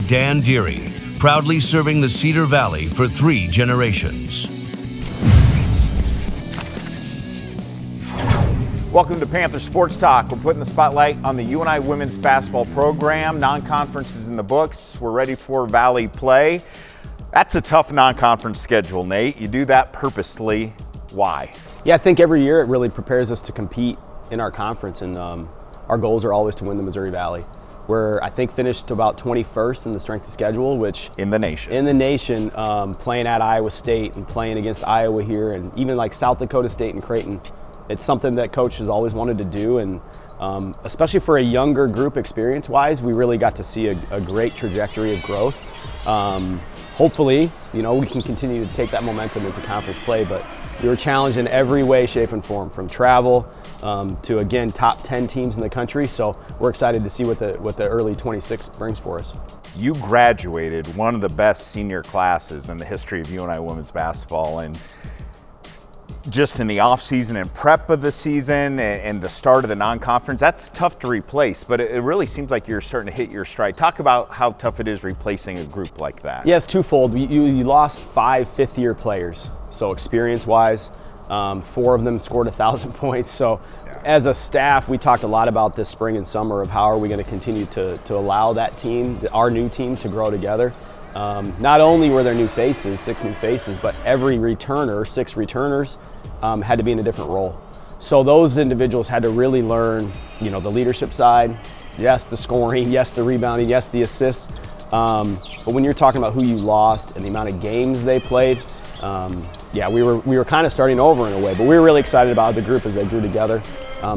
Dan Deary, proudly serving the Cedar Valley for 3 generations. Welcome to Panthers Sports Talk. We're putting the spotlight on the UNI women's basketball program. Non-conference is in the books. We're ready for Valley play. That's a tough non-conference schedule, Nate. You do that purposely. Why? Yeah, I think every year it really prepares us to compete in our conference, and our goals are always to win the Missouri Valley. We're, I think, finished about 21st in the strength of schedule, which in the nation. Playing at Iowa State and playing against Iowa here, and even like South Dakota State and Creighton. It's something that coach has always wanted to do, and especially for a younger group experience-wise, we really got to see a great trajectory of growth. Hopefully, we can continue to take that momentum into conference play, but we were challenged in every way, shape, and form, from travel to, again, top 10 teams in the country. So we're excited to see what the early 26 brings for us. You graduated one of the best senior classes in the history of UNI women's basketball, and just in the offseason and prep of the season and the start of the non-conference, that's tough to replace, but it really seems like you're starting to hit your stride. Talk about how tough it is replacing a group like that. Yeah, it's twofold. You lost 5 fifth-year players, so experience-wise, 4 of them scored 1,000 points. So as a staff, we talked a lot about this spring and summer of how are we going to continue to allow that team, our new team, to grow together. Not only were there new faces, 6 new faces, but every returner, 6 returners, had to be in a different role. So those individuals had to really learn, the leadership side, yes, the scoring, yes, the rebounding, yes, the assists. But when you're talking about who you lost and the amount of games they played, we were kind of starting over in a way. But we were really excited about the group as they grew together.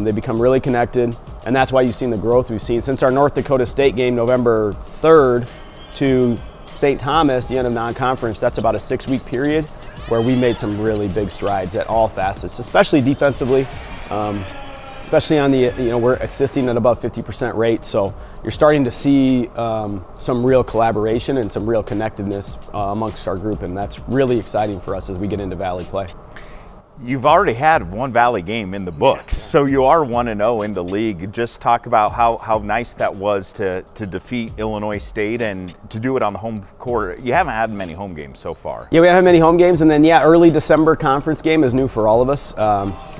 They become really connected, and that's why you've seen the growth we've seen since our North Dakota State game, November 3rd, to St. Thomas, the end of non-conference. That's about a 6-week period where we made some really big strides at all facets, especially defensively, especially on the, we're assisting at above 50% rate. So you're starting to see some real collaboration and some real connectedness amongst our group, and that's really exciting for us as we get into Valley play. You've already had one Valley game in the books, so you are 1-0 in the league. Just talk about how nice that was to defeat Illinois State and to do it on the home court. You haven't had many home games so far. Yeah, we haven't had many home games, and then early December conference game is new for all of us.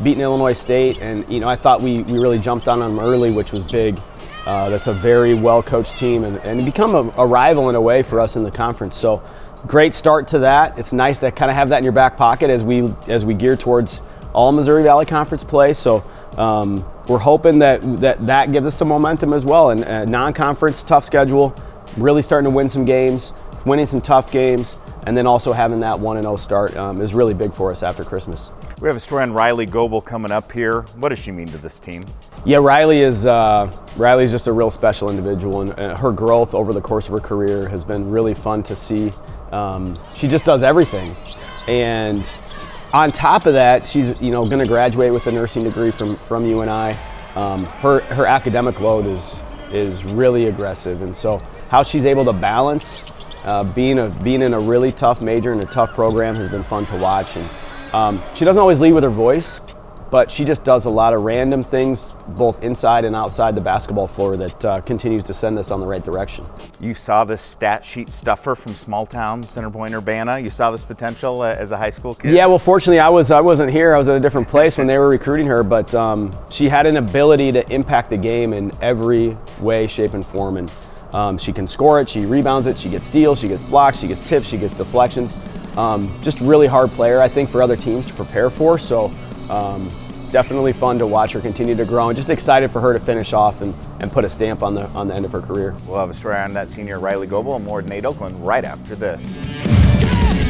Beating Illinois State, and I thought we really jumped on them early, which was big. That's a very well-coached team, and become a rival in a way for us in the conference. So great start to that. It's nice to kind of have that in your back pocket as we gear towards all Missouri Valley Conference play. So we're hoping that gives us some momentum as well. And non-conference, tough schedule, really starting to win some games, winning some tough games, and then also having that 1-0 start is really big for us after Christmas. We have a story on Riley Goebel coming up here. What does she mean to this team? Yeah, Riley's just a real special individual, and her growth over the course of her career has been really fun to see. She just does everything, and on top of that, she's going to graduate with a nursing degree from UNI. Her academic load is really aggressive, and so how she's able to balance being in a really tough major and a tough program has been fun to watch. And she doesn't always lead with her voice, but she just does a lot of random things, both inside and outside the basketball floor, that continues to send us on the right direction. You saw this stat sheet stuffer from small town Center Point, Urbana. You saw this potential as a high school kid? Yeah, well, fortunately, I wasn't here. I was at a different place when they were recruiting her, but she had an ability to impact the game in every way, shape, and form. And she can score it, she rebounds it, she gets steals, she gets blocks, she gets tips, she gets deflections. Just really hard player, I think, for other teams to prepare for. So definitely fun to watch her continue to grow, and just excited for her to finish off and put a stamp on the end of her career. We'll have a story on that senior Riley Goebel and more at Nate Oakland right after this.